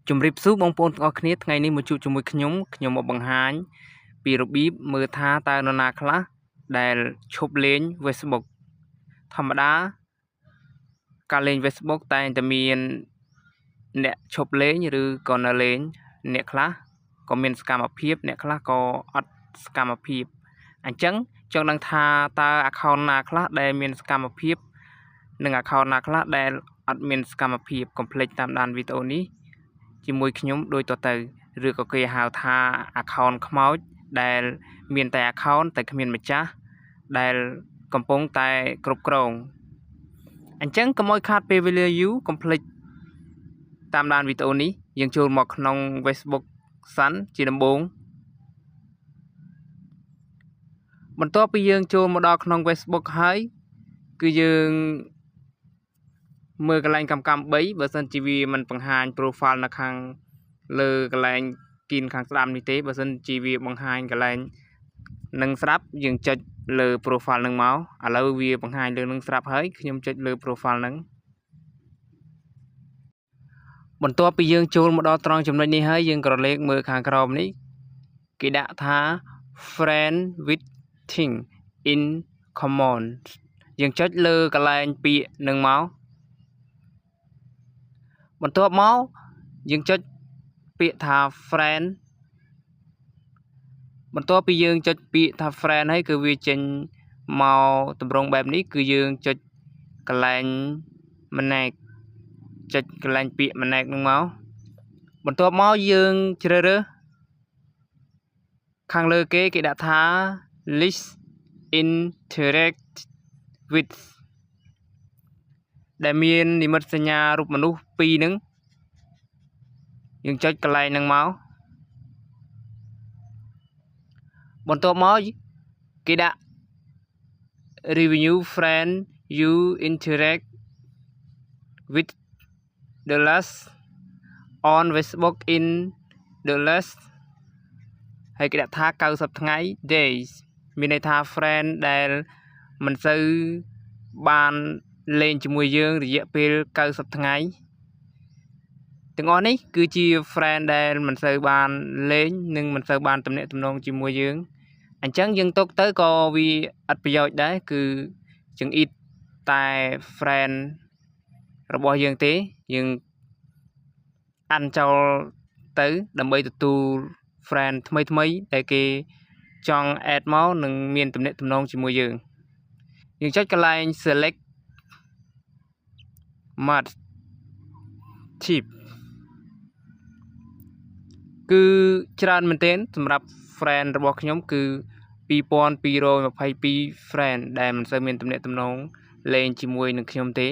ជំរាបសួរបងប្អូនទាំងអស់គ្នាថ្ងៃនេះមកជួបជាមួយខ្ញុំមកបង្ហាញពីរបៀបមើលថាតើនរណាខ្លះដែលឈប់លេង Facebook ធម្មតាការលេង Facebook តែងតែមានអ្នកឈប់លេងឬក៏នៅលេងអ្នកខ្លះក៏មានសកម្មភាពអ្នកខ្លះក៏អត់សកម្មភាពអញ្ចឹងចង់ដឹងថាតើ account ណាខ្លះដែលមានសកម្មភាពនិង account ណាខ្លះដែលអត់មានសកម្មភាព កុំភ្លេចតាមដានវីដេអូនេះជាមួយខ្ញុំដូចតទៅឬក៏គេហៅថា account ខ្មោចដែលមានតែ account តែគ្មានម្ចាស់ដែលកំពុងតែគ្រប់គ្រងអញ្ចឹងកុំឲ្យខាតពេលវេលាយូរកុំភ្លេចតាមដានវីដេអូនេះយើងចូលមកក្នុង Facebook សិនជាដំបូងបន្ទាប់ពីយើងចូលមកដល់ក្នុង Facebook ហើយគឺយើងមើលកន្លែងកំកម្ម3បើសិនជាវាមិនបង្ហាញ profile នៅខាងលើកន្លែងគីនខាងស្ដាំនេះទេបើសិនជាវាបង្ហាញកន្លែងនឹងស្រាប់យើងចុចលើ profile នឹងមកឥឡូវវាបង្ហាញលើនឹងស្រាប់ហើយខ្ញុំចុចលើ profile នឹងបន្ទាប់ពីយើងចូលមកដល់ត្រង់ចំណុចនេះហើយយើងក្រឡេកមើលខាងក្រោមនេះគេដាក់ថា friend with thing in common យើងចុចលើកន្លែងពាក្យនឹងមកបន្ទាប់មកយើងចុចពាក្យថា friend បន្ទាប់ពីយើងចុចពាក្យថា friend ហើយគឺវាចេញមកតម្រងបែបនេះគឺយើងចុចកន្លែងម្នាក់ចុចកន្លែងពាក្យម្នាក់នឹងមកបន្ទាប់មកយើងជ្រើសរើសខាងលើគេដាក់ថា list interact with ដែលមាននិមិត្តសញ្ញារូបមនុស្ស2ហ្នឹងយើងចុចកន្លែងហ្នឹងមកបន្ទាប់មកគេដាក់ review friend you interact with the last on Facebook in the last ហើយគេដាក់ថា90ថ្ងៃ days មានន័យថា friend ដែលមិនសូវបានលេងជាមួយយើងរយៈពេល90ថ្ងៃទាំងអស់នេះគឺជា friend ដែលមិនសូវបានលេងនិងមិនសូវបានទំនាក់ទំនងជាមួយយើងអញ្ចឹងយើងទុកទៅក៏វាអត់ប្រយោជន៍ដែរគឺចង្អៀតតែ friend របស់យើងទេយើងអានចោលទៅដើម្បីទទួល friend ថ្មីដែលគេចង់ add មកនិងមានទំនាក់ទំនងជាមួយយើងចុចកន្លែង select match tip គឺច្រើនមែនទែនសម្រាប់ friend របស់ខ្ញុំគឺ2222 friend ដែលមិនសូវមានទំនាក់ទំនងលេងជាមួយនឹងខ្ញុំទេ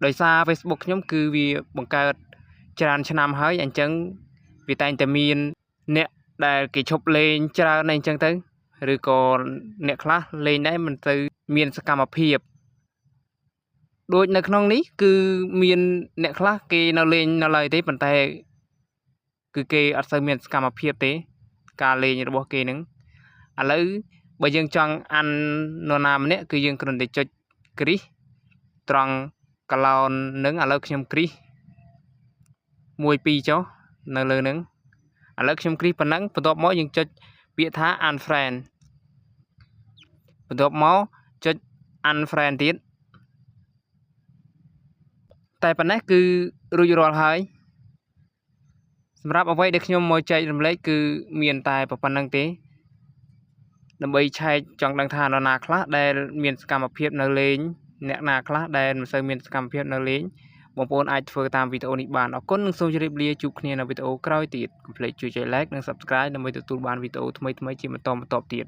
ដោយសារ Facebook ខ្ញុំគឺវាបង្កើតច្រើនឆ្នាំហើយអញ្ចឹងវាតែងតែមានអ្នកដែលគេឈប់លេងច្រើនអីអញ្ចឹងទៅឬក៏អ្នកខ្លះលេងដែរមិនទៅមានសកម្មភាពដូចនៅក្នុងនេះគឺមានអ្នកខ្លះគេនៅលេងនៅឡើយទេប៉ុន្តែគឺគេអត់សូវមានសកម្មភាពទេការលេងរបស់គេនឹងឥឡូវបើយើងចង់អាននរណាម្នាក់គឺយើងគ្រាន់តែចុចគ្រីសត្រង់កឡោននឹងឥឡូវខ្ញុំគ្រីស1 2ចុះនៅលើនឹងឥឡូវខ្ញុំគ្រីសប៉ុណ្ណឹងបន្ទាប់មកយើងចុចពាក្យថា unfriend បន្ទាប់មកចុច unfriend ទៀតតែប៉ុណ្ណេះគឺរួចរាល់ហើយសម្រាប់អ្វីដែលខ្ញុំមកចែករំលែកគឺមានតែប៉ុណ្្នឹងទេដើម្បីឆែកចង់ដឹងថានរណាខ្លះដែលមានសកម្មភាពនៅលេងអ្នកណាខ្លះដែលមិនសូវមានសកម្មភាពនៅលេងបងប្អូនអាចធ្វើតាមវីដេអូនេះបានអរគុណនិងសូមជម្រាបលាជួបគ្នានៅវីដេអូក្រោយទៀតកុំភ្លេចជួយចុច like និង subscribe ដើម្បីទទួលបានវីដេអូថ្មីៗជាបន្តទៀត